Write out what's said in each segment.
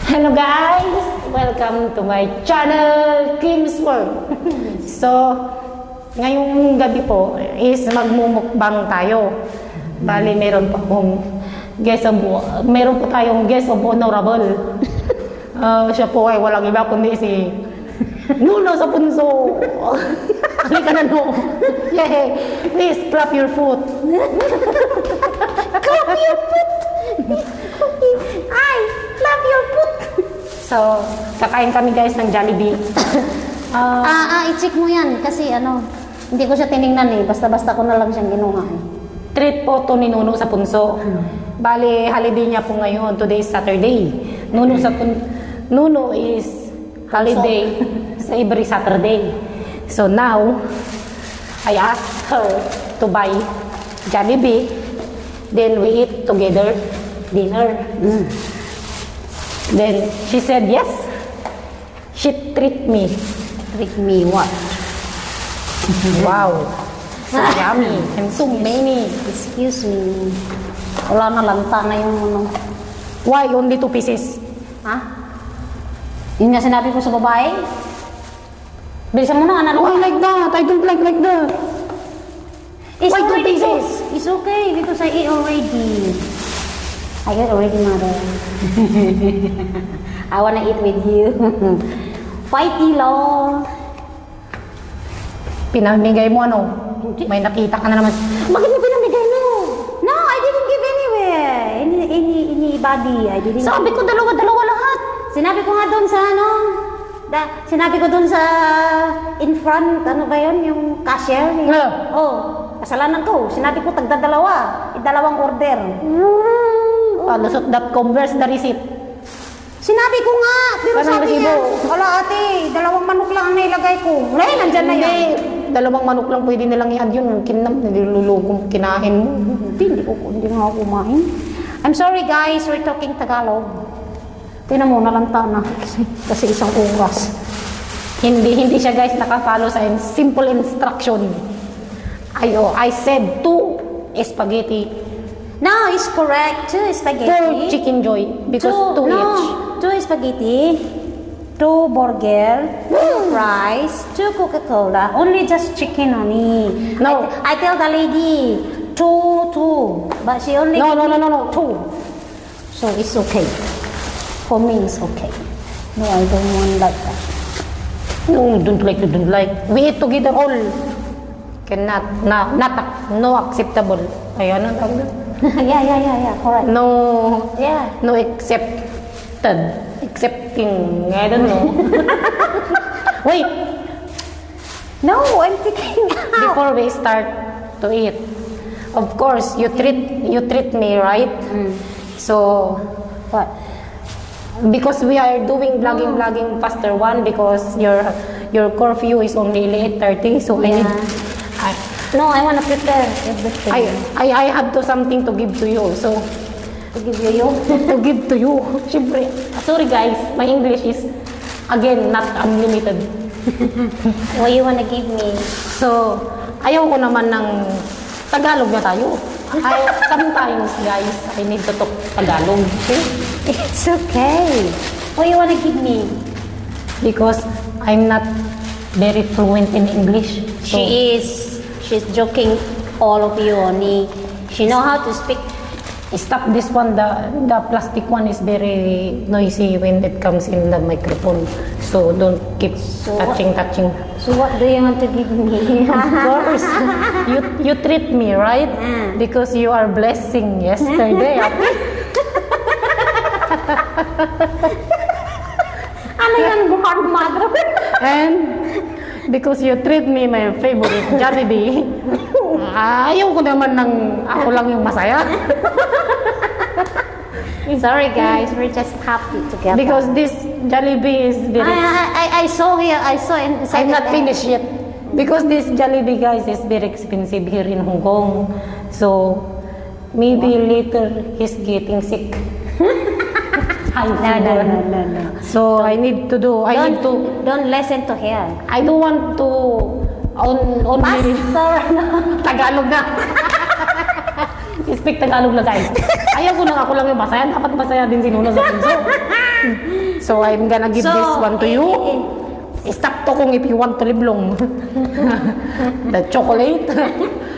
Hello guys! Welcome to my channel, Kim's World. So, ngayong gabi po is magmumukbang tayo. Bali, meron po tayong guest of honorable. Siya po ay walang iba kundi si Nuno sa punso. Halika na, no. Yeah. Please, clap your foot. Clap your foot. Ay, clap your foot. So, kakain kami guys ng Jollibee. I-check mo yan kasi hindi ko siya tiningnan eh. Basta-basta ko na lang siyang ginawa eh. Treat po to ni Nuno sa punso. Bali, holiday niya po ngayon. Today is Saturday. Nuno is holiday sa every Saturday. So now, I asked her to buy Jollibee. Then we eat together dinner. Then she said yes. She treat me. Treat me what? Wow. So yummy and so many. Excuse me. Wala na lanta na yung Why only 2 pieces? Ha? Yun nga sinabi ko sa babae. Bilisan mo na, Why like that? I don't like that. It's Why 2 already pieces? It's okay because I ate already. I ate already, mother. I wanna eat with you. Fighty long. Pinamigay mo ano? May nakita ka na naman. Bakit mo pinamigay mo? No, I didn't give anywhere. Anybody. I didn't. Sabi ko dalawa-dalawa lahat. Sinabi ko nga doon sa sinabi ko doon sa in front, ano ba yun, yung cashier. Kasalanan ko. Sinabi ko tagdadalawa. Dalawang order. Lusot.com, where's the receipt? Sinabi ko nga, pero Parang sabi resibo. niya, wala ate, dalawang manok lang ang nailagay ko. Wala, nandyan na yan. Dalawang manok lang pwede nilang i-add yun. Nilulugong kinahin mo. Hindi nga ako kumain. I'm sorry guys, we're talking Tagalog. Tingnan mo, nalanta na. Kasi isang oras. Hindi siya guys nakafollow sa simple instruction. I said 2 spaghetti. No, it's correct. 2 spaghetti. 4 chicken joy. Because 2 each. 2 spaghetti, 2 burger, 2 fries, 2 Coca-Cola. Only just chicken only. No. I tell the lady, 2. But she only No. 2. So it's okay. For me, it's okay. No, I don't want like that. No, don't like. We eat together all. Cannot. No acceptable. Ay, ano tawag doon? Yeah, correct. No. Yeah. No accepting. I don't know. Wait. No, I'm thinking out. Before we start to eat, of course, you treat me, right? So, What? because we are doing vlogging faster one because your curfew is only 8:30, so Yeah. No, I want to prepare everything. I have to something to give to you. So, to give you. to give to you. Siyempre, sorry guys, my English is again not unlimited. What you want to give me? So, ayaw ko naman ng Tagalog na tayo. Sometimes guys, I need to talk Tagalog. Okay? It's okay. What you want to give me? Because I'm not very fluent in English. So, She's joking all of you only. She know how to speak. stop this one. The plastic one is very noisy when it comes in the microphone. So don't keep touching. So what do you want to give me? Of course, you treat me right because you are blessing yesterday. Ano yan, grandmother? And because you treat me my favorite Jollibee, ayaw ko naman ng ako lang yung masaya. Sorry guys, we're just happy together. Because this Jollibee is very... I saw here, I saw inside. I'm not finished yet. Because this Jollibee guys is very expensive here in Hong Kong. So, maybe later he's getting sick. No. So, Don't listen to her. I don't want to only Pastor. Tagalog na. Speak Tagalog na guys. Ayaw ko nang ako lang yung masaya. Dapat masaya din si Nuno sa punso. So I'm gonna give this one to you. Stop talking if you want to live long. The chocolate.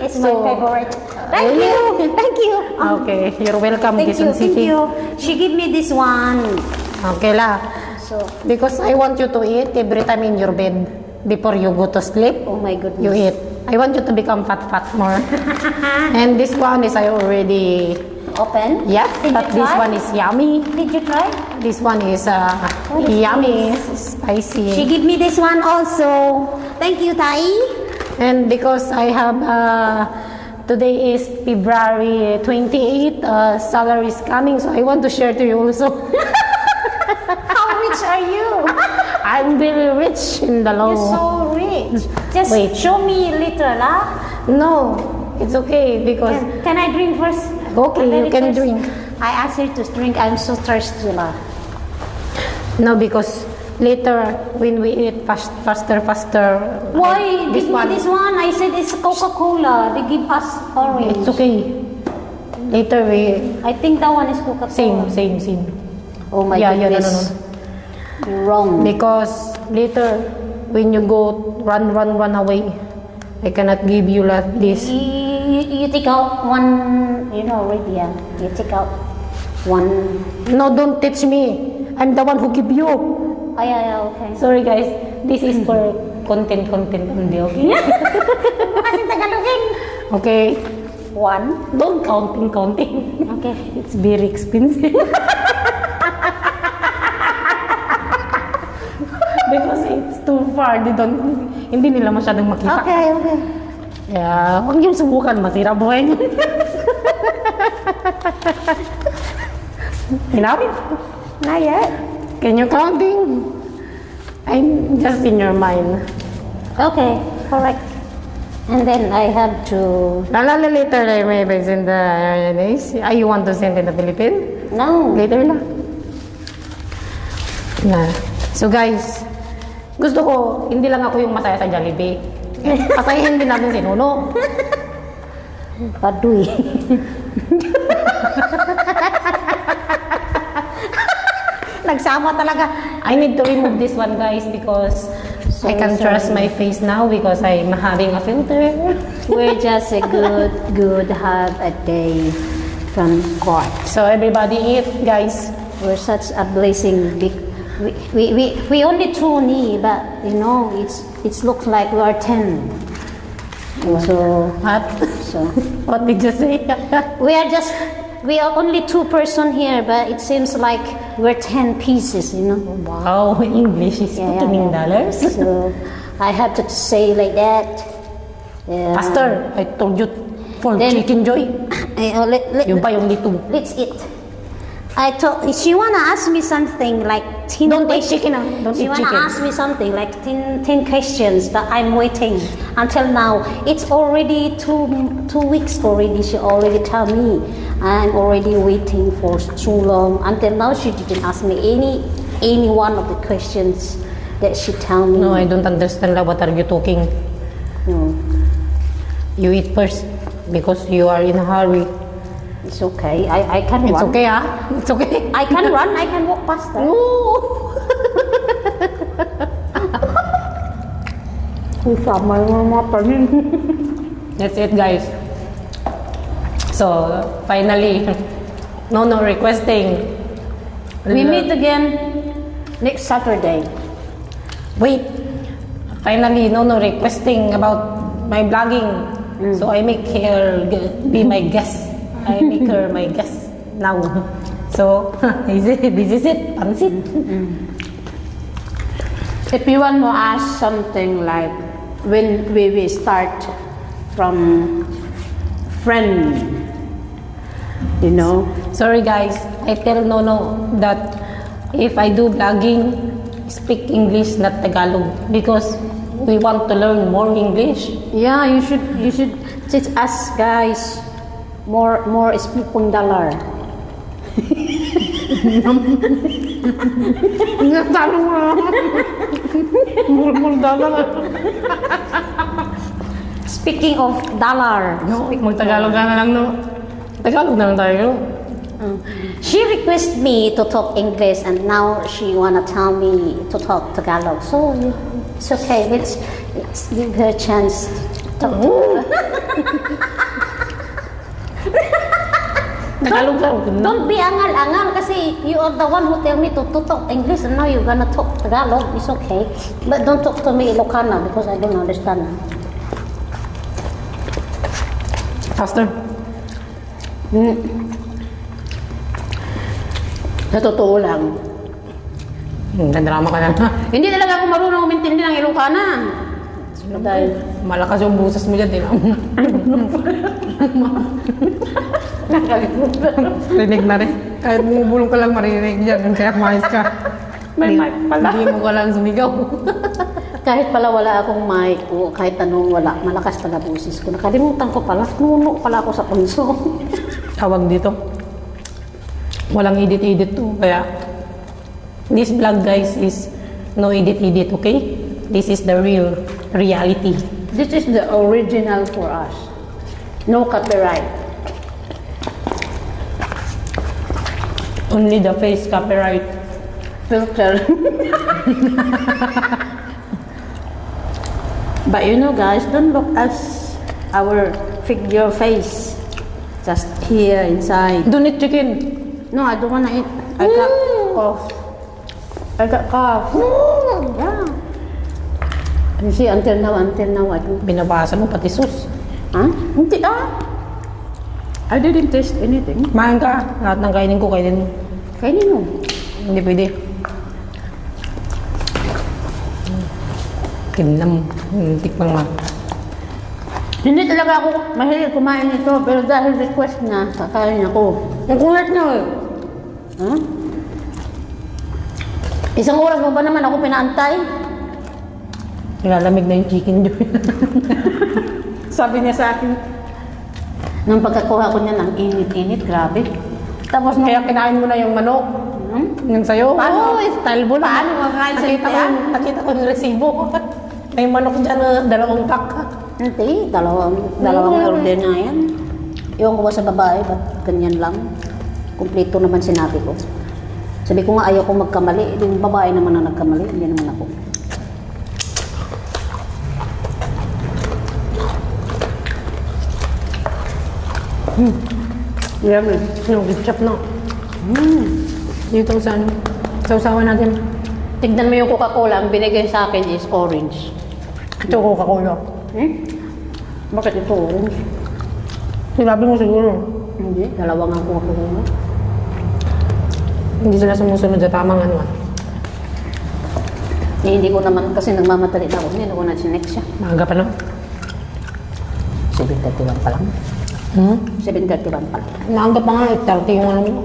It's my favorite. Thank really? you. Thank you. Okay, you're welcome, Thank you. Quezon Thank City. you. She give me this one. Okay la. So, Because I want you to eat every time in your bed before you go to sleep. oh my goodness. You eat. I want you to become fat more. And this one is I already Open. yes, Did but you this try? one is yummy. Did you try? This one is it's yummy, She spicy. give me this one also. Thank you, Tai. And because I have today is February 28, salary is coming, so I want to share to you also. How rich are you? I'm very rich in the law. You're so rich. Just Wait. show me little, lah. No, it's okay because Can I drink first? Okay, And then you can first, drink. I asked her to drink. I'm so thirsty, lah. no, because later when we eat faster. Why? This Give one. me this one. I said it's Coca-Cola. They give us orange. It's okay. Later we I think that one is Coca-Cola. same. Oh my Yeah, goodness. no. You're wrong. Because later when you go run away, I cannot give you like this. You take out one, already, yeah. You take out one. No, don't teach me. I'm the one who give you. Oh, yeah, okay. Sorry guys, this is for content only, okay? Kasi Tagalogin. Okay, One. don't counting. Okay. It's very expensive. Because it's too far, hindi nila masyadong makita. Okay. Kaya, huwag yung subukan, masira buhay niyo. Enough? Not yet. Can you counting? I'm just in your mind. Okay, correct. And then I have to... Later, maybe send the you want to send in the Philippines? No. Later lang. Na. So guys, gusto ko, hindi lang ako yung masaya sa Jollibee. Pasayahin din natin si Nuno. Paduy. Nagsama talaga. I need to remove this one guys because I can trust my face now because I'm having a filter. We're just a good have a day from God. So everybody eat guys. We're such a blessing. We only two ni, but it looks like we are 10. So What? so What did you say? we are only 2 person here, but it seems like we're 10 pieces. Wow, English is speaking in dollars. So I have to say like that. Yeah. Pastor, I told you for Then- chicken joy. Yung pa yung litong. Let's eat. I told she wanna ask me something like 10 Don't eat questions. chicken ah. Don't She eat wanna chicken. ask me something like 10 questions that I'm waiting until now. It's already two weeks already. She already tell me I'm already waiting for too long. Until now, she didn't ask me any one of the questions that she tell me. No, I don't understand lah. What are you talking? No, You eat first because you are in a hurry. it's okay. I can It's run. okay ah. It's okay. I can run. I can walk faster. No. That's it guys. So finally, no requesting. We meet again next Saturday. Wait. Finally, no requesting about my vlogging. So I make her be my guest. I make her my guest now. So this is it. Pansit. If you want to ask something like when we will start from friend, Sorry guys, I tell Nono that if I do vlogging, speak English, not Tagalog, because we want to learn more English. Yeah, you should teach us guys more speaking dollar. Speaking of dollar, No, mag-Tagalog ka na lang, no? Tagalog na lang tayo. She requested me to talk English and now she wanna tell me to talk Tagalog. So it's okay. Let's give her a chance to talk to her. Tagalog ka. Don't be angal-angal kasi you are the one who tell me to talk English and now you're gonna talk Tagalog. It's okay. But don't talk to me Ilocana because I don't understand. Faster. Sa totoo lang, Nagdrama ka na. hindi talaga ako marunong umintindi ng Ilocana. Dahil Malakas yung buses mo dyan, tingnan mo. Rinig na rin. Kahit bumubulong ka lang, marinig dyan. Kaya mais ka. may mic pala. Hindi mo ka lang sumigaw. Kahit pala wala akong mic o kahit anong wala, malakas pala boses ko. Nakalimutan ko pala, nuno pala ako sa punso. Tawag dito. Walang edit-edit to. Kaya, this vlog guys is no edit-edit, okay? This is the real reality. This is the original for us. No copyright. Only the face copyright. Filter. But you know guys, don't look at our figure face. Just here inside. Don't eat chicken. No, I don't wanna eat. I got cough. I got cough. Yeah. You see, until now, I don't. Binabasa mo pati sus. Huh? Hindi I didn't taste anything. Kumain ka. Lahat ng kainin ko, kainin mo. Kainin mo. Hindi pwede. Kinam. Tikmang ma. Hindi talaga ako mahilig kumain nito, pero dahil request niya, kakain ako. Ang kulat niya eh. Huh? Isang oras mo ba naman ako pinaantay? Nilalamig na yung chicken doon. Sabi niya sa akin. Nung pagkakuha ko niya ng init-init, grabe. Tapos nung... Kaya kinain mo na yung manok. Yung sayo. Paano? Style mo na. Paano makain sa Nakita ko, yan? nakita ko yung resibo. May manok dyan na 2 pack. Hindi, dalawang order na yan. Iwan ko ba sa babae, ba't ganyan lang? Kumpleto naman sinabi ko. Sabi ko nga ayaw ko magkamali, yung babae naman ang nagkamali, hindi naman ako. Yummy. Yung ketchup na. Dito sa ano. Sausawan natin. Tignan mo yung Coca-Cola, ang binigay sa akin is orange. Ito Coca-Cola. Bakit ito orange? Sinabi mo siguro. Hindi, dalawa nga Coca-Cola. Hindi sila sumusunod sa tamang ano. Eh, hindi ko naman kasi nagmamadali na ako, hindi na ko na sinek siya. Maaga pa na. 7:31 pa lang. 7:31 pa lang. Naanggap pa nga, 30 yung ano mo.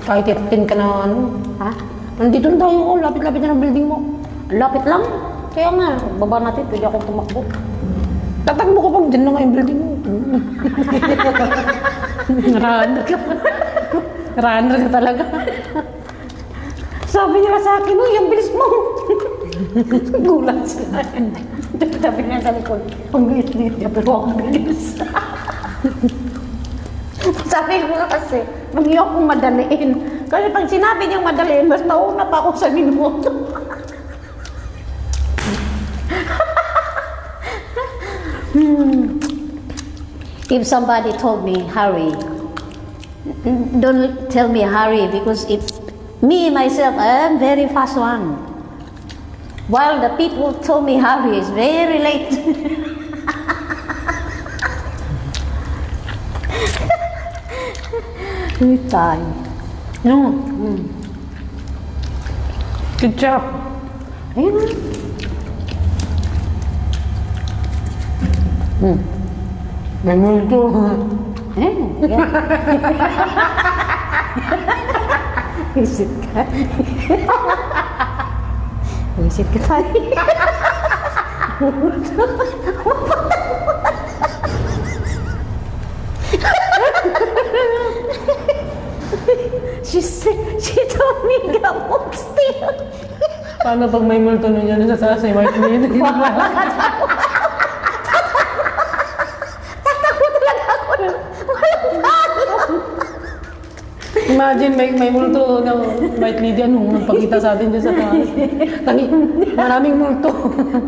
Kahit 15 ka na ano. Ha? Nandito na tayo, oh, lapit-lapit na ng building mo. Ang lapit lang. Kaya nga, baba natin, pwede akong tumakbo. Tatakbo ko pag dyan na nga yung building mo. Runner ka. Runner ka talaga. Sabi nila sa akin, uy, ang bilis mo. Gulat sila. Sabi niya sa likod, ang bilis niya, pero ang bilis. Sabi ko nga kasi, mag-iyak kong madaliin. Kasi pag sinabi niyang madaliin, mas nauna pa ako sa minuto. If somebody told me, hurry, don't tell me hurry because if me myself, I am very fast one. While the people told me hurry, it's very late. Time. No. Ketchup. Ayun. May multo. Eh, yeah. Visit ka. Visit ka tayo. She told me gamot still. Paano pag may multo nun yan sa may white lady? Tatakbo talaga ako. Walang talo. Imagine, may multo na white lady, magpakita sa atin dyan sa taas. Maraming multo.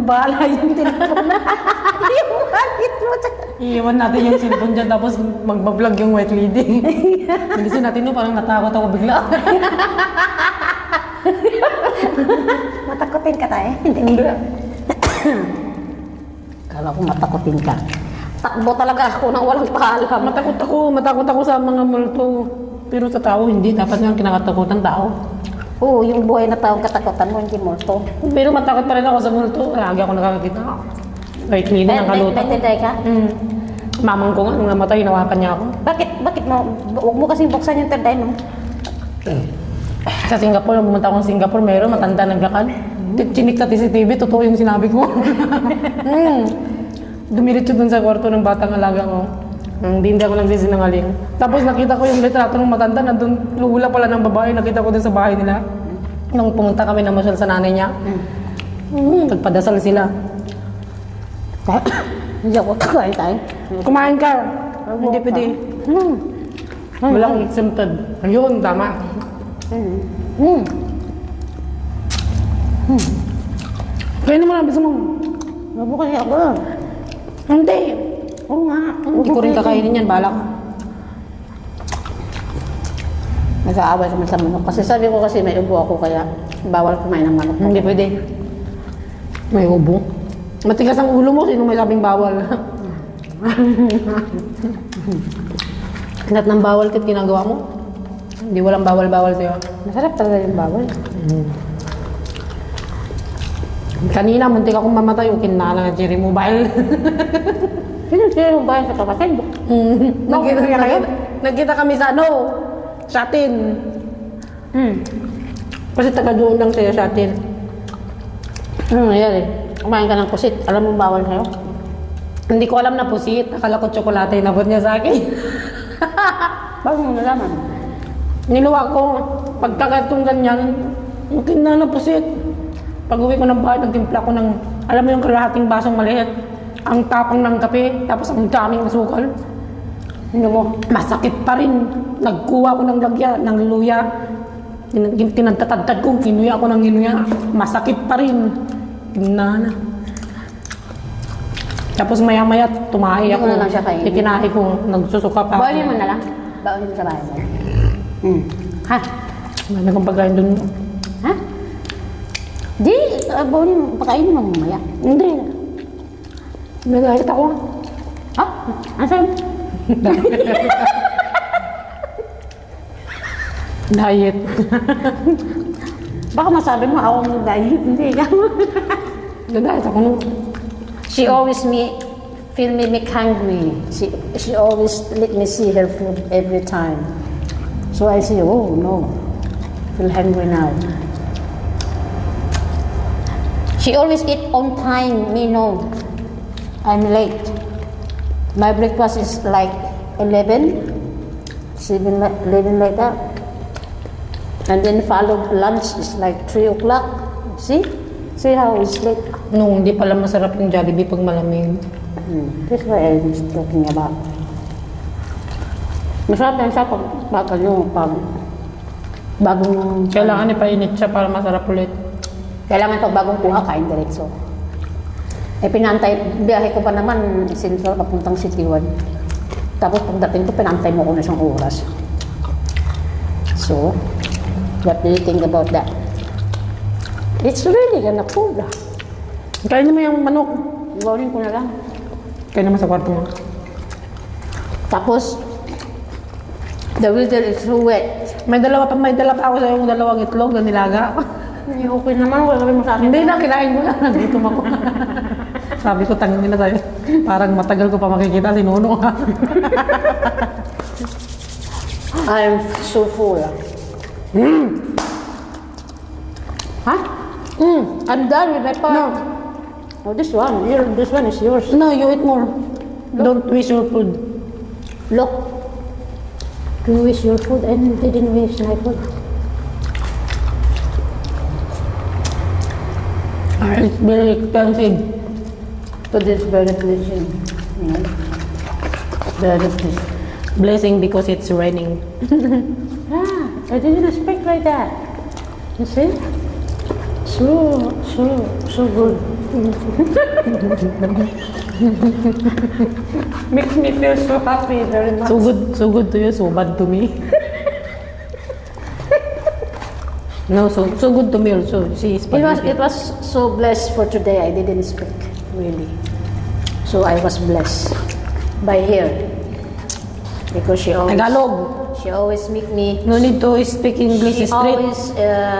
Bahala yung telepono na. Iiwan natin yung cellphone dyan, tapos magbablog yung white lady. Bilisin natin parang natakot ako bigla. Matakotin ka tayo? Hindi. Kala ko matakotin ka. Takbo talaga ako nang walang paalam. Matakot ako sa mga multo. Pero sa tao, hindi. Dapat nga kinakatakutan tao. Oo, yung buhay na taong katakutan mo, hindi multo. Pero matakot pa rin ako sa multo. Lagi ako nakakakita. White lady ng kalutan. May ka? Mamang ko nga, nung namatay, hinawakan niya ako. Bakit mo? Huwag mo kasing buksan yung third eye mo. Sa Singapore, nung pumunta akong Singapore, mayroon matanda naglakad. Chinik sa CCTV, totoo yung sinabi ko. Dumiritso dun sa kwarto ng batang alaga ko. Hindi ako nagsisinungaling. Tapos nakita ko yung litrato ng matanda, nandun lula pala ng babae, nakita ko dun sa bahay nila. Nung pumunta kami na masyal sa nanay niya, nagpadasal sila. Hindi ako kakain tayo. Kumain ka! Hindi pwede. Walang exempted. Ayun, tama. Kaya naman, bisa mo. Mabo kasi ako. Hindi. Oo nga. Hindi ko rin kakainin yan, balak. Nag-aaway kami sa manok. Kasi sabi ko kasi may ubo ako kaya bawal kumain ng manok. Hindi pwede. May ubo. Matigas ang ulo mo, sino may sabing bawal? Lahat ng bawal kit ginagawa mo? Hindi walang bawal-bawal sa'yo. Masarap talaga yung bawal. Kanina, muntik akong mamatay yung kinala ng cherry mobile. Sino yung bayan sa kapatid? Nagkita kami sa Shatin. Kasi taga doon lang sa'yo, Shatin. Ayan eh. Kumain ka ng pusit. Alam mo bawal sa'yo? Hindi ko alam na pusit. Akala ko tsokolate inabot niya sa akin. Bago mo nalaman? Niluwa ko. Pagkakatong ganyan, mukin na pusit. Pag uwi ko ng bahay, nagtimpla ko ng, alam mo yung kalahating basong maliit. Ang tapang ng kape, tapos ang daming asukal. Ano mo? Masakit pa rin. Nagkuha ko ng lagya, ng luya. Tinagtatagtad ko, kinuya ko ng kinuya. Masakit pa rin. Ginana. Tapos maya-maya, tumahi ako. Hindi mo na lang siya kainin. Itinahi ko, nagsusuka pa. Bawanin mo na lang. Bawanin mo sa bahay mo. Ha? May kong pagkain dun. Ha? Di, bawanin mo. Pakainin mo mamaya. Hindi. May gahit ako. Ha? Asan? Diet. Baka masabi mo ako ng diet. Hindi ka. Nag-diet ako nung. She always feel me make hungry. She always let me see her food every time. So I say, oh no, feel hungry now. She always eat on time. Me no, I'm late. My breakfast is like 11, 11 like that. And then followed lunch is like 3 o'clock. See how it's late. Nung hindi pala masarap yung Jollibee pag malamig. That's what I was talking about. Masarap yan siya pag bagong... Kailangan ipainit siya para masarap ulit. Kailangan pag bagong kuha, kain diretso. Pinantay, biyahe ko pa naman, Central, papuntang City 1. Tapos pagdating ko, pinantay mo ko na isang oras. So, what do you think about that? It's really gonna cool. Kainin mo yung manok. Iwanin ko na lang. Kain naman sa kwarto mo. Tapos, the weather is so wet. May dala pa ako sa yung dalawang itlog na nilaga. Ay, okay naman, wala mo sa akin. Hindi na, kinain ko na. Nagutom ako. Sabi ko, tangin nila tayo. Parang matagal ko pa makikita si Nuno. I'm so full. Huh? I'm done with my part. No. Oh, this one is yours. No, you eat more. Don't waste your food. Look. You waste your food and didn't waste my food. It's very expensive. So this is very pleasing. Very pleasing. Blessing because it's raining. Ah, I didn't expect like that. You see? So good. Makes me feel so happy very much. So good to you, so bad to me. No, so good to me also. She is It was so blessed for today. I didn't speak really, so I was blessed by her because she always make me. No need to speak English She straight. always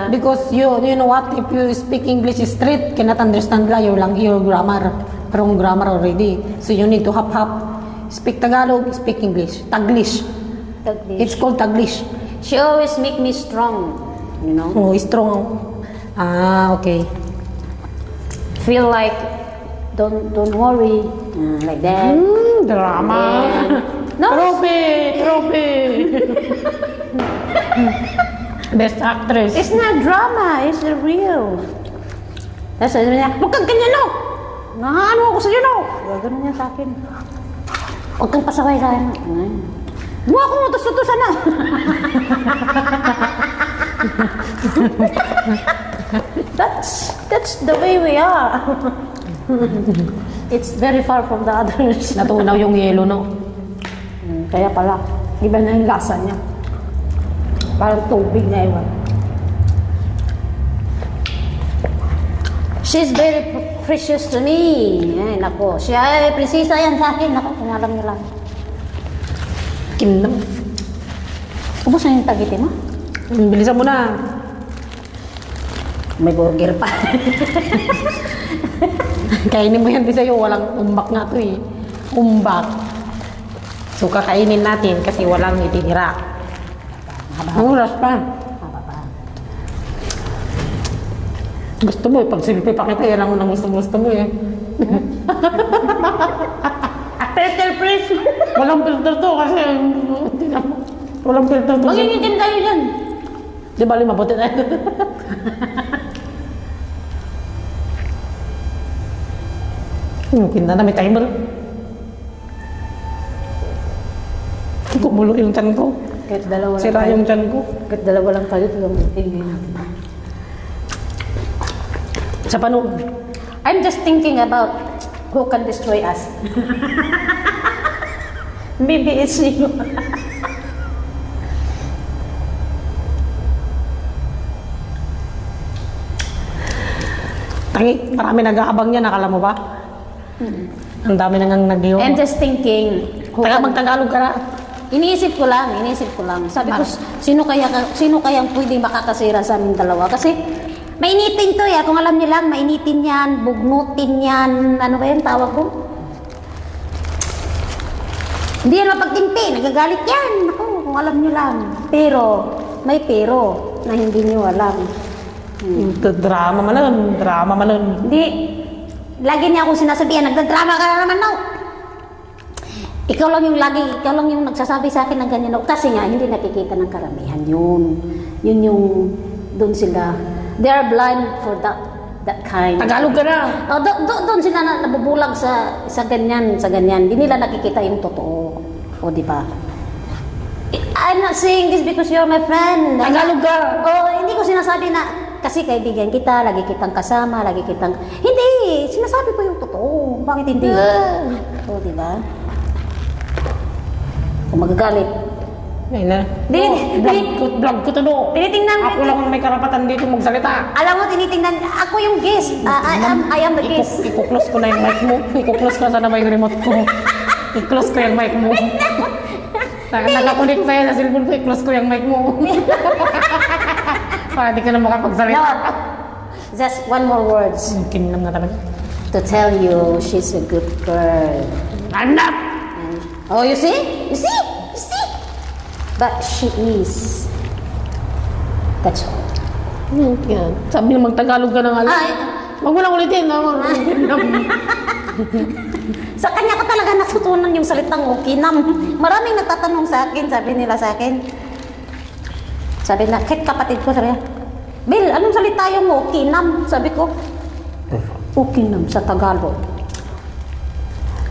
Because you know what? If you speak English straight, cannot understand your grammar. Wrong grammar already. So you need to hap. Speak Tagalog, speak English. Taglish. It's called Taglish. She always make me strong. You know, Oh, strong. Ah, okay. feel like don't worry like that. Drama. No. Trophy. Best actress. It's not drama, it's real. Tapos sabi niya, huwag kang ganyan no! Naano ako sa'yo no! Gano'n niya sa akin. Huwag kang pasaway sa akin. Huwag akong utos-utosan na! That's the way we are. It's very far from the others. Natunaw yung yelo, no? Kaya pala, iba na yung lasa niya. Parang tubig na iwan. She's very precious to me. Ay, nako. Siya ay prinsesa yan sa akin. Nako, kung alam niyo lang. Kinam. Ubus na yung tagiti mo? Bilisan mo na. May burger pa. Kainin mo yan di sa'yo. Walang umbak nga to eh. Umbak. So kakainin natin kasi walang ititira. Ang oras pa. Gusto mo, pag silpi pa kita, yan ang unang gusto mo eh. Filter please. Walang filter to kasi walang filter to. Magigitim tayo dyan. Di ba mabuti tayo? Pinta na may timer. Kumulo yung tiyan ko. Kahit dalawa lang Sira tayo. yung tiyan ko. Kahit dalawa lang tayo, tingin natin. Sa panood. I'm just thinking about who can destroy us. Maybe it's you. Tangi, marami nag-aabang niya, nakala mo ba? Ang dami nang nag-iho. I'm just thinking who Taga can... magtagalog ka na. Iniisip ko lang. Sabi ko, sino kayang pwede makakasira sa aming dalawa? Kasi mainitin to eh. Kung alam niyo lang, mainitin yan, bugnutin yan. Ano ba yan tawag ko? Hindi yan mapagtimpi. Nagagalit yan. Ako, kung alam niyo lang. Pero, may pero na hindi niyo alam. Drama malun. Hindi. Lagi niya akong sinasabihan, nagdadrama ka na naman, no? Ikaw lang yung nagsasabi sa akin ng ganyan, no? Kasi nga, hindi nakikita ng karamihan yun. Yun yung, doon sila, they are blind for that kind. Tagalog ka na. Doon sila nabubulag sa ganyan. Hindi nila nakikita yung totoo. O, di ba? I'm not saying this because you're my friend. Tagalog ka. Hindi ko sinasabi na kasi kaibigan kita, lagi kitang kasama, Hindi! Sinasabi ko yung totoo. Bakit hindi? O, di ba? Kung magagalit. Ay na. Vlog ko to do. Tinitingnan Ako lang ang may karapatan dito magsalita. Alam mo, tinitingnan, ako yung guest. I am the guest. Iko-close ko na yung mic mo. Iko-close ko sana ba yung remote ko. I-close ko yung mic mo. Nakakunik pa yan sa cellphone ko. I-close ko yung mic mo. Para di ka na makapagsalita. No. Just one more words Kinam na talaga. to tell you she's a good girl. I'm not! Oh, you see? You see? But she is. That's all. Yan. Sabi na magtagalog ka na nga lang. Ay. Wag mo lang ulitin. Sa kanya ko talaga natutunan yung salitang ukinam. Maraming nagtatanong sa akin, sabi nila sa akin. Sabi na, kahit kapatid ko, sabi niya, Bill, anong salita yung ukinam? Sabi ko, ukinam sa Tagalog.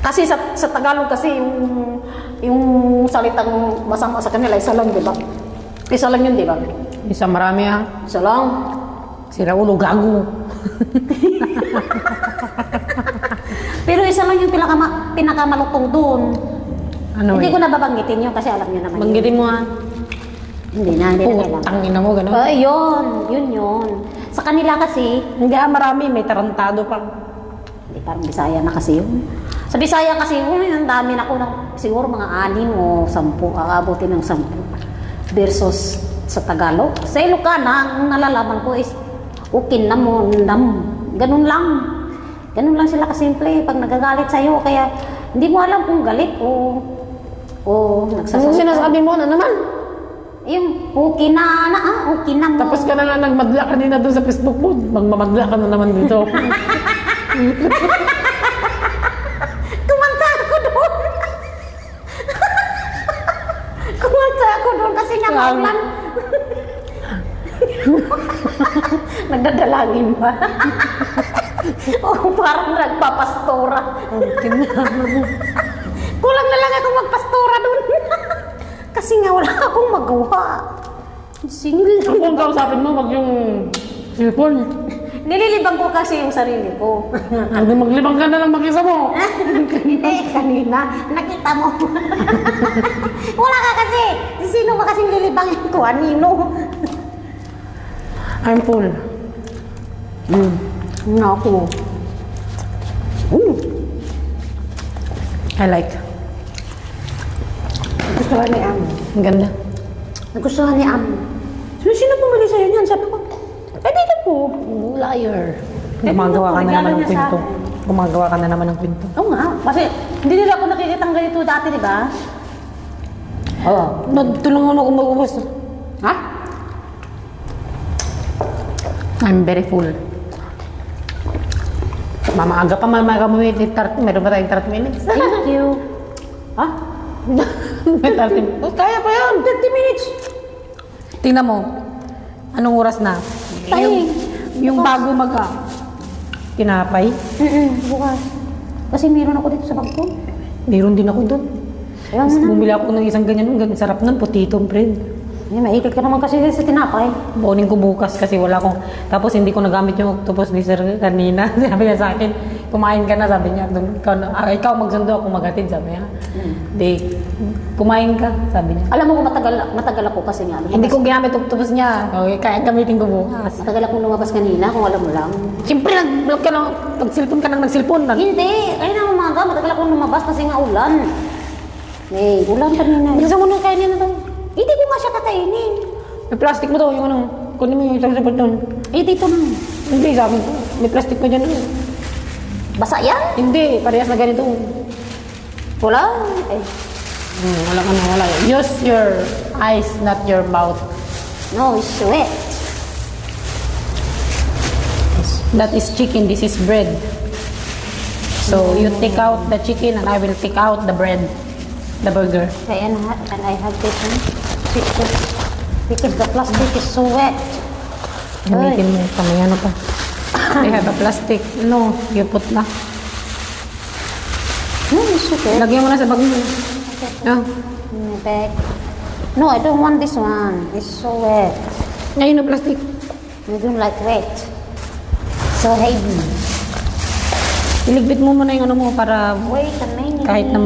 Kasi sa Tagalog kasi yung salitang masama sa kanila, isa lang, di ba? Isa lang yun, di ba? Isa marami ah. Isa lang. Sira ulo, gago. Pero isa lang yung pinakamalutong doon. Ano Hindi eh? ko na babanggitin yun kasi alam niyo naman Banggitin mo ah. Hindi na kailangan. Putang ina mo, gano'n. Yun. Sa kanila kasi, Hindi ah, marami. May tarantado pa. hindi, parang Bisaya na kasi yun. Sa Bisaya kasi, ang dami na ko ng siguro mga 6 o 10, aabutin ng 10. Versus sa Tagalog. Sa Ilocana, ang nalalaman ko is, ukin na mo, nam. Ganun lang. Ganun lang sila kasimple pag nagagalit sa'yo. Kaya, hindi mo alam kung galit o Ano nagsasalita. sinasabi mo? Ano naman? Yung, ukin na mo. Tapos ka na nga nagmadla kanina doon sa Facebook mo. Magmamadla ka na naman dito. Kumanta ako doon. Kumanta ako doon kasi nga maulan. Nagdadalangin ba? Parang nagpapastora. Kulang na lang ako magpastora doon. Kasi nga wala akong magawa. Singil. Kung kausapin mo, wag yung cellphone. Nililibang ko kasi yung sarili ko. Hindi maglibang ka na lang mag-isa mo. Hindi, kanina. Nakita mo. Wala ka kasi. Sino ba kasing lilibangin ko? Anino? I'm full. Naku. I like. Nagustuhan ni Am. Ang ganda. Nagustuhan ni Am. Sino pumili sa'yo niyan? Sabi ko, dito po. Liar. Gumagawa ka na naman ng kwento. Gumagawa ka na naman ng kwento. Oo nga. Kasi hindi nila ako nakikitang ganito dati, di ba? Oo. Tulungan ako mag-ubos. Ha? I'm very full. Mamaaga pa, mamaaga mo may 30, meron ba tayong 30 minutes? Thank you. Ha? May 30 minutes. Oh, kaya pa yun. 30 minutes. Tingnan mo. Anong oras na? Tayo. Yung bago tinapay. Bukas. Kasi meron ako dito sa bag ko. Meron din ako doon. Ayaw mo na. Bumili ako ng isang ganyan. Ang sarap nun, potito bread. Mahilig ka naman kasi sa tinapay. Buunin ko bukas kasi wala akong... Tapos hindi ko nagamit yung octopus ni Sir kanina. Sabi niya sa akin, kumain ka na, sabi niya. Ikaw magsundo, ako maghatid, sabi niya. Di, kumain ka, sabi niya. Alam mo kung matagal ako kasi nga. Hindi ko ginamit octopus niya. Okay, kaya gamitin ko bukas. Matagal akong lumabas kanina, kung alam mo lang. Siyempre, nag-vlog ka lang, nag-cellphone ka nang nag-cellphone. Hindi, ayun na umaga, matagal akong lumabas kasi nga ulan. Ulan kanina. Bilisan mo nung kainin na to. Hindi ko nga siya kakainin. May plastic mo to, yung ano. Kunin mo yung isang sapot doon. Dito na. Hindi, sa akin to. May plastic pa dyan. Basa yan? Hindi, parehas na ganito. Wala. Wala ka na, wala. Use your eyes, not your mouth. No, it's wet. That is chicken, this is bread. So, you take out the chicken and I will take out the bread. The burger. Okay, and I have this one. Because the plastic is so wet. Gamitin mo pa, may ano pa. I have a plastic. No, you put na. No, it's okay. Lagyan mo na sa bag mo. Oh. In my bag. No, I don't want this one. It's so wet. Ayun na plastic. I don't like wet. So heavy. Iligpit mo muna yung ano mo para Wait a minute. kahit na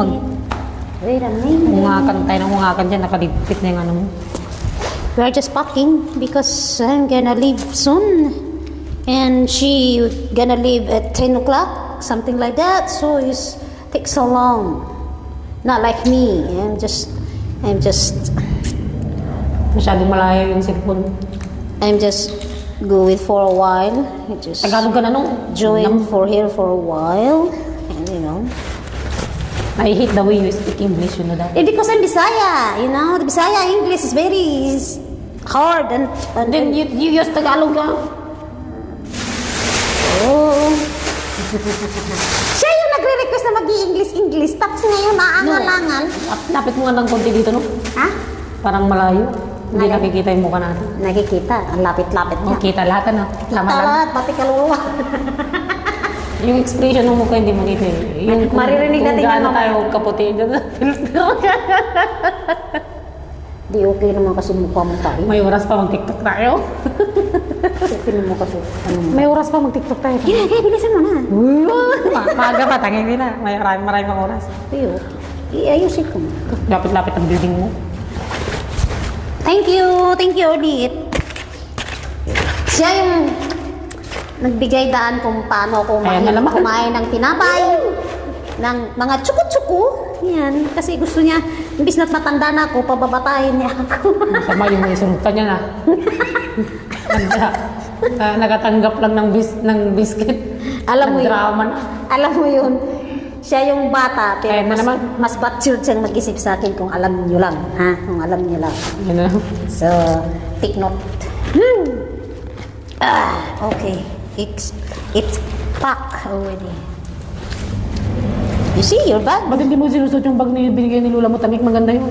Wait a minute. hungakan tayo ng hungakan dyan, nakaligpit na yung ano mo. We are just packing because I'm gonna leave soon, and she gonna leave at 10 o'clock, something like that. So it takes so long. Not like me. I'm just Masyadong malayo yung cellphone. go with for a while. Just Tagalog ka na nung. join for here for a while, and I hate the way you speak English, you know that. because I'm Bisaya, the Bisaya English is very hard and Then you use Tagalog ka. oh. Siya yung nagre-request na mag-i-English, tapos ngayon naangal-angal. Lapit mo nga ng konti dito, no? Ha? Parang malayo. Hindi Malayo. nakikita yung mukha natin. Nakikita, ang lapit-lapit niya. Kita lahat, ano? Tama lang. Lahat, pati kaluluwa. Yung expression ng mukha hindi mo kita eh. Yung Maririnig natin kung yan gaano mamaya. tayo kaputi dyan sa filter. Di okay naman kasi mukha mo tayo. May oras pa mag-TikTok tayo. Okay naman kasi. Ano mo? May oras pa mag-TikTok tayo. Kaya bilisan mo na. Maaga pa, tangin din na. May marami pang oras. Iyo. Iayusin ko. Lapit-lapit ang building mo. Thank you ulit. Siya yung nagbigay daan kung paano ako Ayan na naman. kumain ng tinapay, ng mga tsuku-tsuku. Yan. Kasi gusto niya, imbis na't matanda na ako, pababatayin niya ako. Masama yung isunod ka niya na. Nakatanggap lang ng biscuit. Alam mo yun. Drama na. Alam mo yun, siya yung bata, pero Kaya na naman. mas matured siyang mag-isip sa akin kung alam niyo lang. Ha? Kung alam niyo lang. Yun na. So, take note. Okay. It's packed already. You see, your bag? Ba't hindi mo sinusot yung bag na binigay ni Lula mo? Tamik, maganda yun.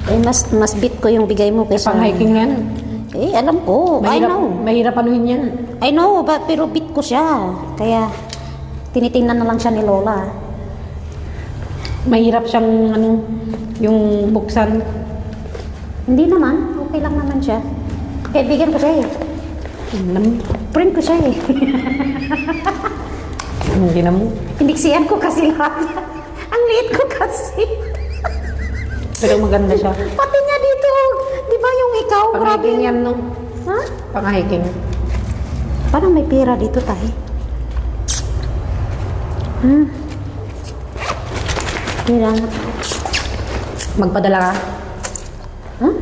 Eh, mas bit ko yung bigay mo kaysa... Pang-hiking yan. Eh, alam ko. I know. Mahirap anuhin yan. I know, pero bit ko siya. Kaya, tinitingnan na lang siya ni Lola. Mahirap siyang yung buksan. Hindi naman. Okay lang naman siya. Kaibigan ko siya eh. Friend ko siya eh. Hindi na mo. Piniksiyan ko kasi lahat. Ang liit ko kasi. Pero maganda siya. Pati niya dito. Di ba yung ikaw? Grabe. Pang-hiking yan, no? Ha? Pang-hiking. Parang may pera dito tayo. Pera. Magpadala ka? Huh?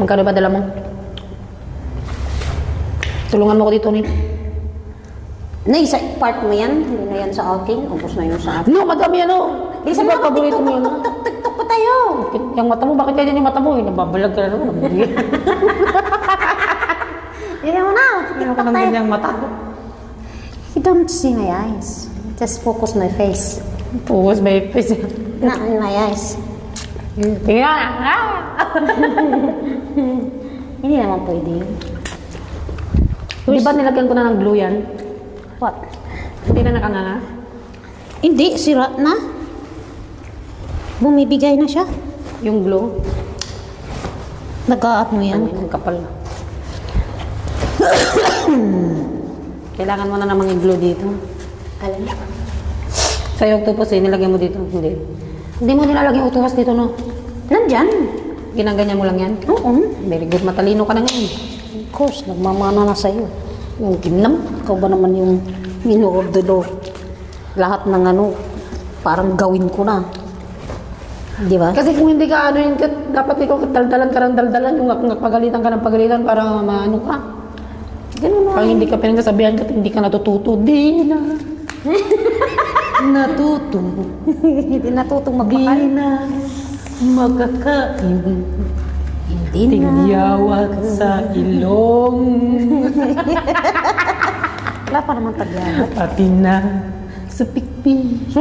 Magkano ba dala mo? Tulungan mo ko dito, ni. Nay, sa part mo yan. Hindi na yan sa akin. Ubus na yun sa akin. No, madami yan, no? Di Di ba paborito mo yun? Tuk-tuk pa tayo. Yung mata mo, bakit kaya yung mata mo? Nababalag ka na naman. Hindi mo na. Hindi ako ng ganyang mata. You don't see my eyes. Just focus my face. Puwas may face. Not in my eyes. Tingnan! Hindi naman pwede yun. Di ba nilagyan ko na ng glue yan? What? Hindi na nakanganga? Hindi, sira na. Bumibigay na siya. Yung glue? Nag-aat mo yan. Ang kapal. Kailangan mo na namang i-glue dito. Alam mo? Sa yung octopus eh, nilagyan mo dito. Hindi. Hindi mo nilalagyan yung octopus dito, no? Nandyan. Ginaganyan mo lang yan? Oo. Very good. Matalino ka na ngayon. Of course, nagmamana na sa'yo. Yung kinam. Ikaw ba naman yung ino-order lahat ng parang gawin ko na. Di ba? Kasi kung hindi ka ano yun, dapat ikaw daldalan ka ng daldalan, yung pagalitan ka ng pagalitan para maano ka. Ganun na. Pag hindi ka pinagsasabihan ka, hindi ka natututo. Di na. Natuto. Hindi natutong Di magmahal. na. Makakain. Hindi na. Tigyawat sa ilong. Wala pa naman Tagalog. Pati na sa pikpik.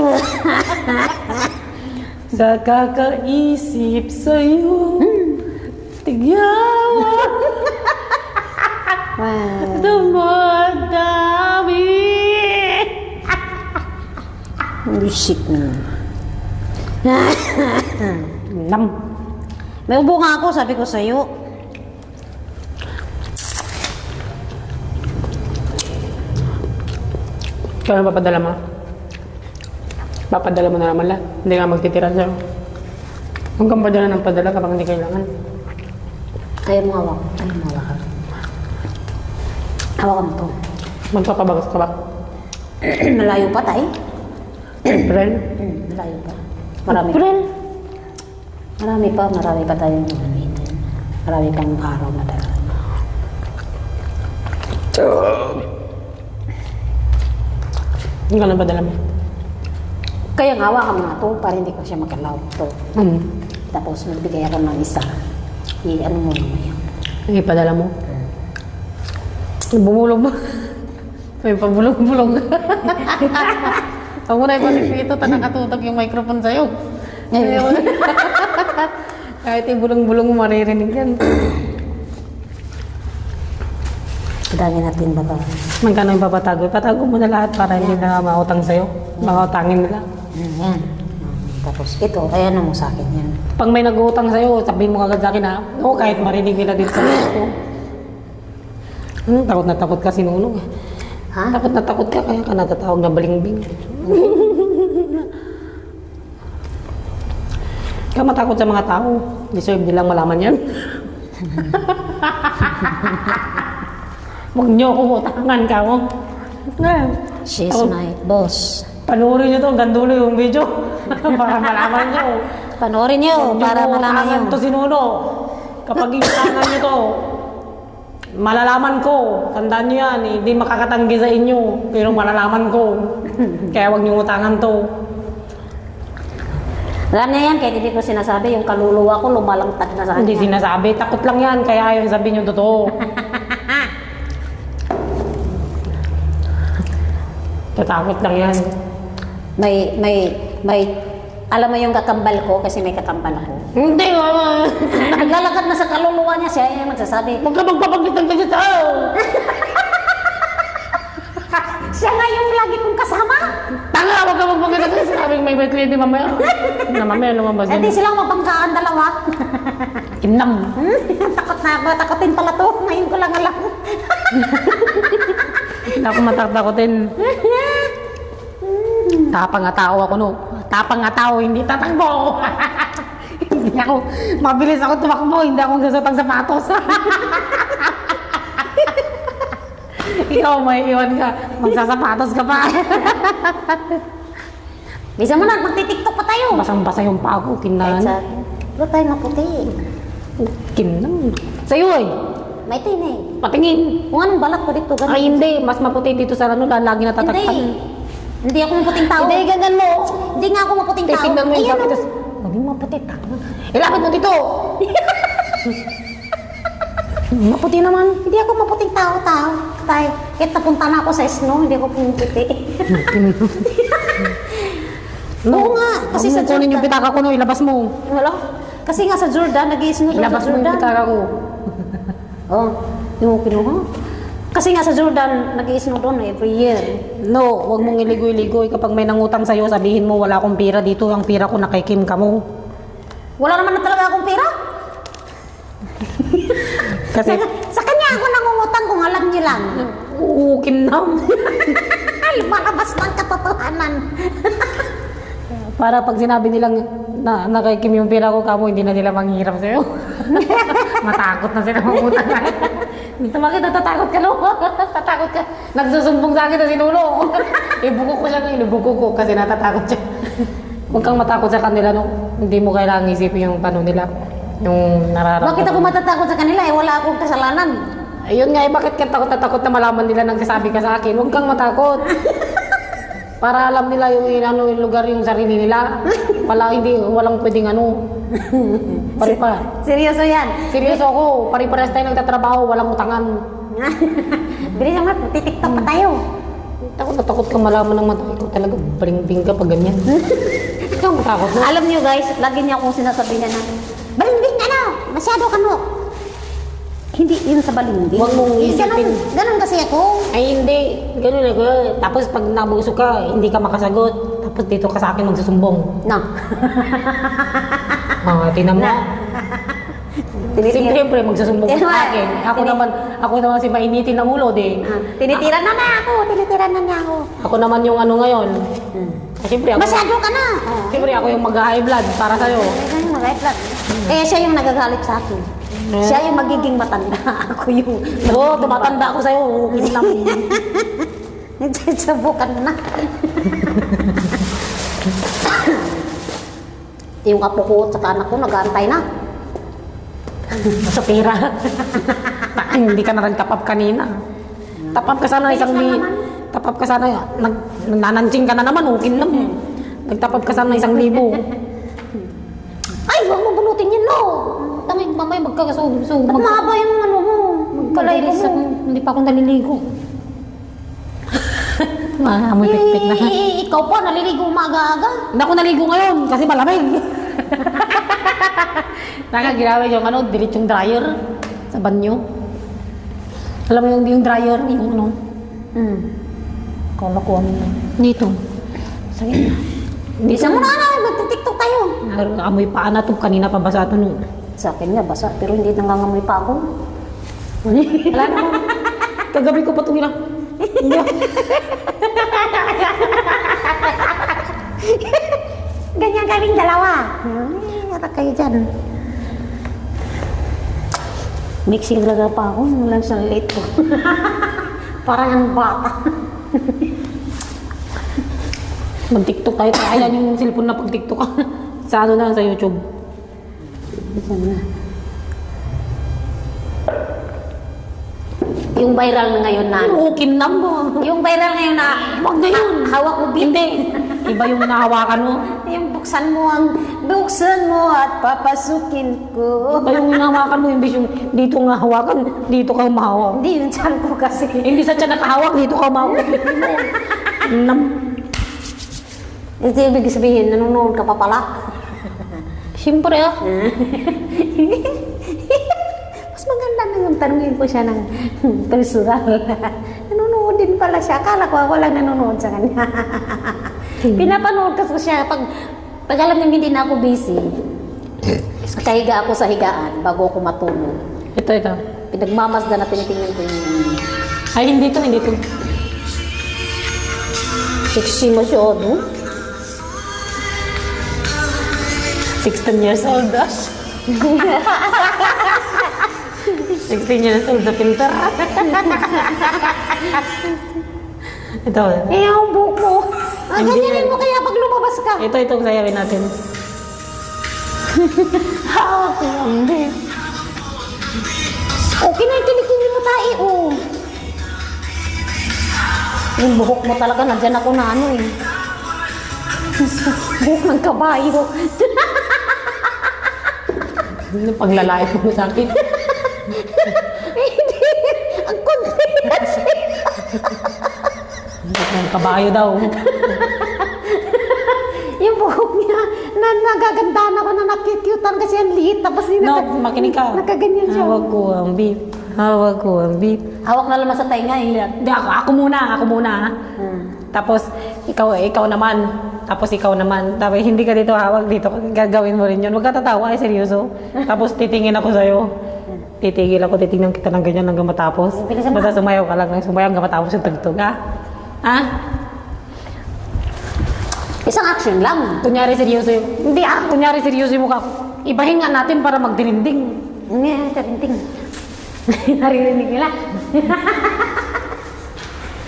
Sa kakaisip sa'yo. Tigyawat. Wow. Dumadami. Music na. Nam. May ubo nga ako, sabi ko sa'yo. Kaya ano papadala mo? Papadala mo na naman lang. Hindi ka magtitira sa'yo. Huwag kang padala ng padala kapag hindi kailangan. Ayaw mo hawak. Ayaw mo hawak. Hawakan mo to. Magpapabagas ka ba? Malayo pa tayo. April? Malayo pa. Marami pa. April? Marami pa tayong gamitin. Marami pang araw na dala. Hindi ka na padala mo? Kaya nga hawakan mo nga to para hindi ko siya magalaw to. Tapos magbigay ako ng isa. I-ano mo naman yan. Ay, padala mo? Bumulong mo. May pabulong-bulong. Huwag mo na ipasip ito, nakatutok yung microphone sa'yo. Kahit yung bulong-bulong mo, maririnig yan. Dami natin baba. Magkano yung papatago? Patago mo na lahat para hindi na mautang sa'yo. Makautangin nila. Yan. Tapos ito, kaya ano mo sa akin yan. Pag may nag-uutang sa'yo, sabihin mo agad sa akin na, oo, kahit marinig nila dito sa ko. Takot na takot ka sinunong. Ha? Takot na takot ka, kaya ka natatawag na balingbing. Kaya matakot sa mga tao. Deserve nilang malaman yan. Huwag niyo akong utangan ka mo. She's Ako- my boss. Panoorin niyo to, hanggang dulo yung video. Para malaman niyo. Panoorin nyo para malaman nyo. to sinuno. Kapag iutangan niyo to, malalaman ko. Tandaan niyo yan, hindi makakatanggi sa inyo. Pero malalaman ko. Kaya huwag niyo utangan to. Alam niya yan, kaya hindi ko sinasabi, yung kaluluwa ko lumalangtad na sa Hindi kanya. sinasabi. Takot lang yan, kaya ayaw sabihin yung totoo. Tatakot lang yan. May, alam mo yung kakambal ko, kasi may kakambal ako. Hindi, mama. Naglalakad na sa kaluluwa niya, siya yung magsasabi. Huwag ka magpapaglit ng ganyan tao. Siya nga yung lagi kong kasama. Tanga, huwag ka magpaglit ng ganyan. Sinabing may bait lady mamaya. Na mamaya lumabas Hindi yan. silang mabanggaan dalawa. Kinam. Takot na ako, takotin pala to. Ngayon ko lang alam. Hindi ako matatakotin. Tapang nga tao ako, no? Tapang nga tao, hindi tatakbo. Hindi ako, mabilis ako tumakbo, hindi ako sasatang sapatos. Ikaw, may iwan ka, magsasapatos ka pa. Bisa mo na, magtitiktok pa tayo. Basang-basa yung paa ko, Kahit kinaan. sa akin. Wala tayo maputi. Kinang. Sa'yo eh, May tinig. patingin. Kung anong balat ko dito, ganun. Ay hindi, mas maputi dito sa ano, lagi natatakpan. Hindi ako maputing tao. Hindi, ganyan mo. Hindi nga ako maputing tao. Titignan mo yung Ayan, sabi, oh. tapos, huwag yung maputi, tama. Ilapit mo dito. Maputi naman. Hindi ako maputing tao. Tay, kahit napunta na ako sa snow, hindi ako pumuputi. Oo nga, kasi sa Kunin yung Jordan. pitaka ko, no, ilabas mo. Wala. Kasi nga sa Jordan, nag-i-snow doon sa Ilabas mo yung Jordan. pitaka ko. Oh, yung kinuha. Kasi nga sa Jordan, nag-i-snow doon every year. No, huwag mong iligoy-ligoy. Kapag may nangutang sa'yo, sabihin mo, wala akong pira dito. Ang pira ko nakikim ka mo. Wala naman na talaga akong pera. Kasi, Sa kanya ako nangungutang kung alam niyo lang. uukin na. Ay, malabas ng katotohanan. Para pag sinabi nilang na nakikim yung pira ko kamo, hindi na nila manghirap sa'yo. Matakot na sila mangutang. Dito bakit natatakot ka, no? Tatakot ka. Nagsusumbong sa akin na sinulo. Ibukok ko siya ngayon, ibukok ko kasi natatakot siya. Huwag kang matakot sa kanila, no? Hindi mo kailangang isipin yung paano nila. Yung nararamdaman. Bakit ako matatakot sa kanila? Wala akong kasalanan. Ayun nga, bakit ka takot na takot na malaman nila nagsasabi ka sa akin? Huwag kang matakot. Para alam nila yung lugar yung sarili nila. Walang pwedeng Paripa. Seryoso yan. Seryoso ako, pari-pares tayo nagtatrabaho, walang utangan. Bilis naman, titiktok pa tayo. Takot na takot ka malaman ng mata. Ikaw talaga, baling-bing ka pag ganyan. Ikaw matakot mo. Alam niyo guys, lagi niya akong sinasabi na balimbing ano, masyado ka no. Hindi yun sa balimbing. Huwag mong isipin. Ganun kasi ako. Ay hindi, ganun ako. Tapos pag nabusog ka, hindi ka makasagot. Tapos dito ka sa akin magsusumbong. No. Tinan mo. Siyempre, magsusumbong ka sa Tama. akin. Ako naman si mainitin ng ulo, di. Tinitira na na ako. Ako naman yung ano ngayon. Siyempre, ako, Masyado ka na. siyempre, ako yung mag-high blood para sa'yo. Eh, siya yung nagagalit sa akin. Siya yung magiging matanda. Ako yung... Oo, tumatanda ako sa'yo. Okay lang. Nagsasabukan mo na. Yung apo ko at saka anak ko, nag-aantay na. Sa pera. Hindi ka na rin tapap kanina. Tapap ka sana isang Tapap ka sana, nananching ka na naman, okay lang. Nagtapap ka sana 1,000. Ay, huwag mo bunutin yun, no! Tangay, mamay, magkakasug-sug. Ba't mahaba yung ano mo? Kalay Magkalilis mo. ako. Hindi pa ako naliligo. Amoy pik-pik na. Ikaw po, naliligo umaga-aga. Hindi ako naligo ngayon kasi malamig. Ginamit yung diretsong dryer sa banyo. Alam mo yung dryer, yung ano? Kala ko ano. Dito. Sa gitna. Bisa mo na, magtitiktok tayo. Amoy pa na to. Kanina pa basa to no. Sa akin nga, basa. Pero hindi nangangamoy pa ako. Wala naman. Kagabi ko pa itong ilang. Hindi. Ganyan kaming dalawa. Yata kayo dyan. Mixing talaga pa ako. Walang siyang late ko. Parang ang bata. Mag-tiktok tayo. Ayan yung cellphone na pag-tiktok ka. Sa ano na, sa YouTube. Sana. Yung viral na ngayon na. Ukin na mo. Yung viral ngayon na. Wag na yun. Hawak mo bit. Hindi. Iba yung nahawakan mo. Yung buksan mo at papasukin ko. Iba yung nahawakan mo. Imbis yung dito nga hawakan, dito ka mahawak. Hindi yung tiyan ko kasi. Hindi sa tiyan nakahawak, dito ka mahawak. Nam. Ito ibig sabihin, nanonood ka pa pala. Siyempre ah. Mas maganda na yung tanungin ko siya ng personal. Nanonood din pala siya. Akala ko ako lang nanonood sa kanya. Pinapanood ko siya pag alam niya hindi na ako busy. Kahiga ako sa higaan bago ako matulog. Ito. Pinagmamasdan na tinitingnan ko yung Ay, hindi to. sexy masyado. 16 years old ah. 16 years old sa filter. Ito. Eh, ang buhok mo. Ganyanin mo kaya pag lumabas ka. Ito sayawin natin. Hindi. Okay na yung kinikili mo tayo, oh. Yung buhok mo talaga, nandyan ako na ano eh. Buhok ng kabayo. Ano paglalait mo sa akin? Hindi. Ang confidence. Ang kabayo daw. Yung buhok niya, nagagandahan ako na nakikyutan kasi ang liit. Tapos No, makinig ka. nakaganyan siya. Hawag ko ang beef. Hawag ko ang beef. Hawak na naman sa tainga eh. Hindi, ako muna. Tapos, ikaw naman. Tapos ikaw naman. Tapos hindi ka dito hawak dito. Gagawin mo rin yun. Huwag ka tatawa, ay seryoso. Tapos titingin ako sa'yo. Titigil ako, titingnan kita ng ganyan hanggang matapos. Bilisan mo. Basta sumayaw ka lang. Sumayaw hanggang matapos yung tugtog, ha? Ha? Isang action lang. Kunyari seryoso yung... Hindi kunyari seryoso mo ka. Ibahin nga natin para magdininding. Ngayon, tarinting. Naririnig nila.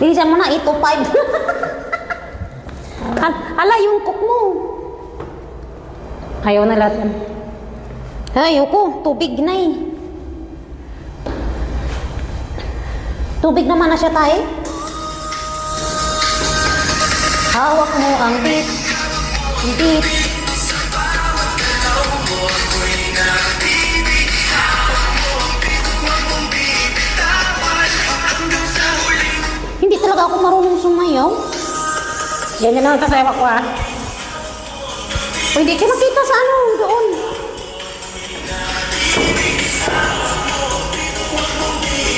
Bilisan mo na, 8 o 5. Ala, yung cook mo. Ayaw na lahat yan. Ayoko, tubig na eh. Tubig naman na siya tayo. Hawak mo ang beat. Beat. Hindi talaga ako marunong sumayaw. Yan lang ang sasayaw ko, ha? Pwede ka makita sa ano doon.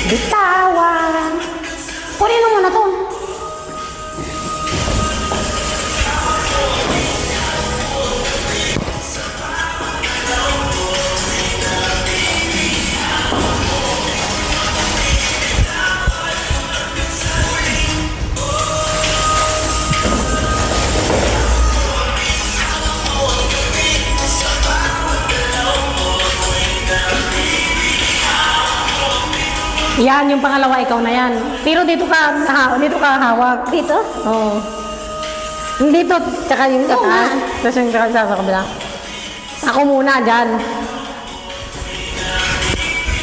Bitawan. Kunin mo muna to. Yan, yung pangalawa, ikaw na yan. Pero dito ka hawak. Dito? Oo. Dito, tsaka yung sa Oo taas. nga. Tapos yung sa kabila. Ako muna, dyan.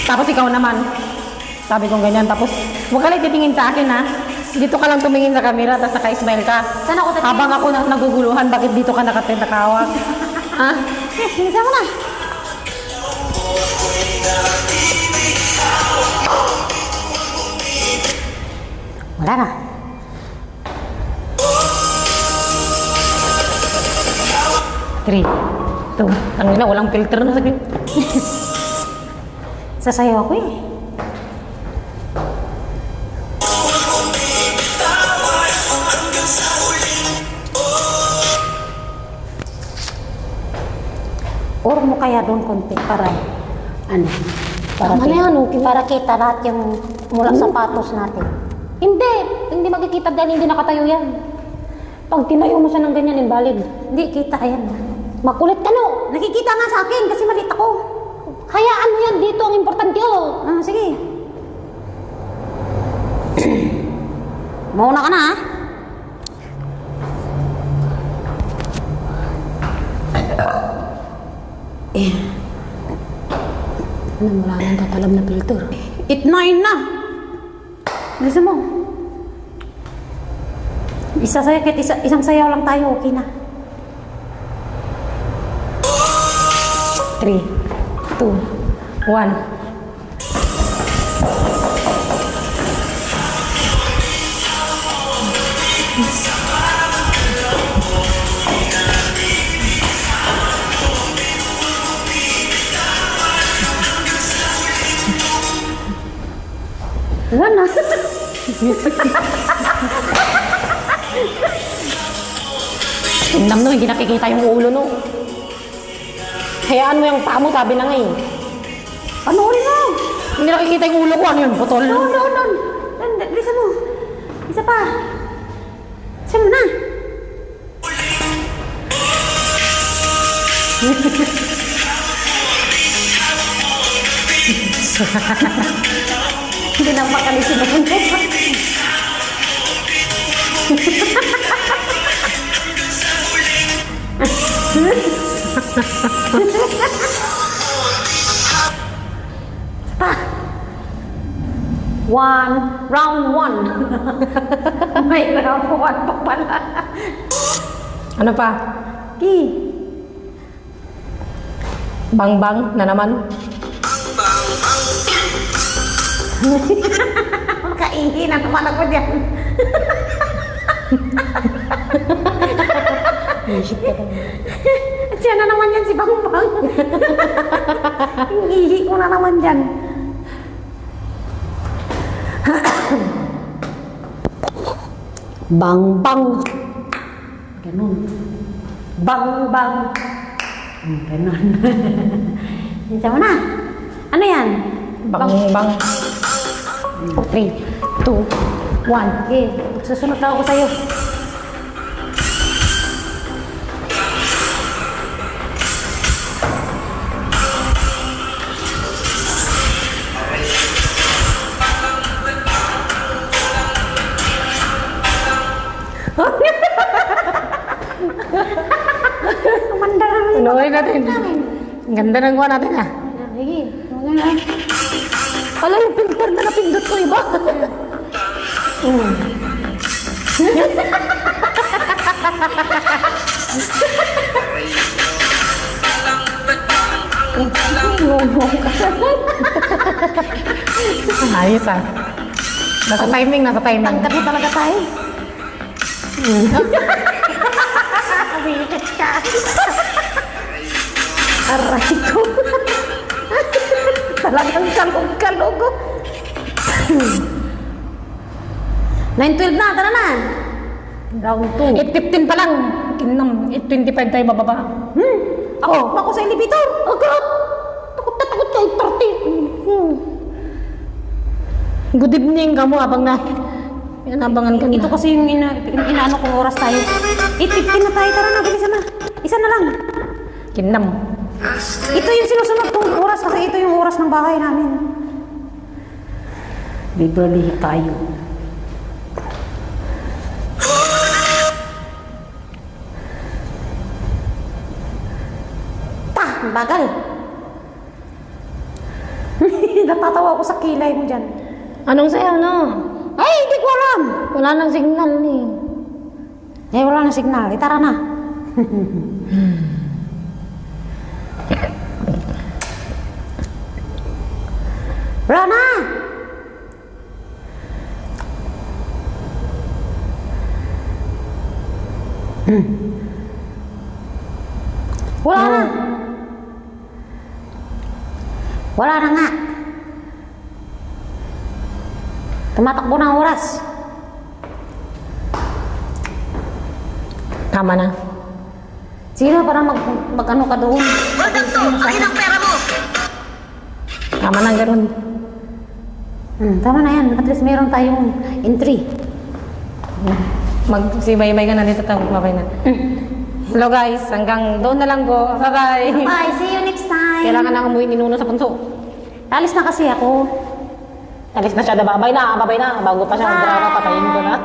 Tapos ikaw naman. Sabi kong ganyan. Tapos, huwag ka lang titingin sa akin, ha? Dito ka lang tumingin sa camera, tapos naka-smile ka. Saan ako tatingin? Habang ako naguguluhan, bakit dito ka nakahawak? Ha? Bilisan mo na. Wala na. Three, two, tangina, walang filter na sabi. Sasayaw ako eh. kaya doon konti para ano? Tama na yan, okay. Para kita lahat yung mula sapatos natin. Hindi makikita dahil hindi nakatayo yan. Pag tinayo mo siya ng ganyan, invalid. Hindi, kita yan. Makulit ka no. Nakikita nga sa akin kasi malit ako. Hayaan mo yan dito, ang importante oh. Ah, sige. Mauna ka na, ha? Wala nang tatalab na filter. 8-9 na. Gusto mo? Isang sayaw lang tayo, okay na. 3, 2, 1. Wala na. Tingnan mo, hindi nakikita yung ulo no. Hayaan mo yung paa mo, sabi na nga eh. Panoorin mo. Hindi nakikita yung ulo ko, ano yun, putol? Doon. Bisa mo. Isa pa. Isa mo na. Hindi napakalisin ako. Round one. May round one pa pala. Ano pa? Ki. Bang-bang na naman. Makaihi na naman ako dyan. At siya na naman yan si Bang-bang. Ihi ko na naman dyan. Bang-bang. Ganun. Bang-bang. Ganun. Isa mo na. Ano yan? Bang-bang. 3, 2, 1. Okay. Susunod na ako sa'yo. Kumanda na rin. Tuloy natin. Ang ganda ng kuha natin ah. Sige. Maganda. Wala yung filter na napindot ko iba. Ayos ah. Nasa timing. Tangkat mo talaga tayo. Bigat ka. Aray ko. Talagang kalog-kalog. 9:12 na, tara na. Round 2. 8:15 pa lang. Kinam, 8:25 tayo bababa. Ako sa elevator. Agad! Takot na takot ka, 8:30. Good evening ka mo habang na inabangan ka na. Ito kasi yung inaano kong oras tayo. 8:15 na tayo, tara na, bilisan na. Isa na lang. Kinam. Ito yung sinusunod kong oras kasi ito yung oras ng bahay namin. Bibralihi tayo. Ang bagal. Natatawa ako sa kilay mo dyan. Anong sayaw no? Ay, hindi ko alam. Wala nang signal ni. Wala na signal. Tara na. Wala na. Wala na. Wala na nga. Tumatakbo na ang oras. Tama na. Sige na, para mag-ano ka doon. Tama na ganun. Tama na yan. At least meron tayong entry. Magsibay-bay ka na dito, babay na. Hello guys, hanggang doon na lang po. Bye-bye. Bye. See you next time. Kailangan na umuwi ni Nuno sa punso. Alis na kasi ako. Alis na siya, babay na, bago pa siya mag-drama, patayin ko na.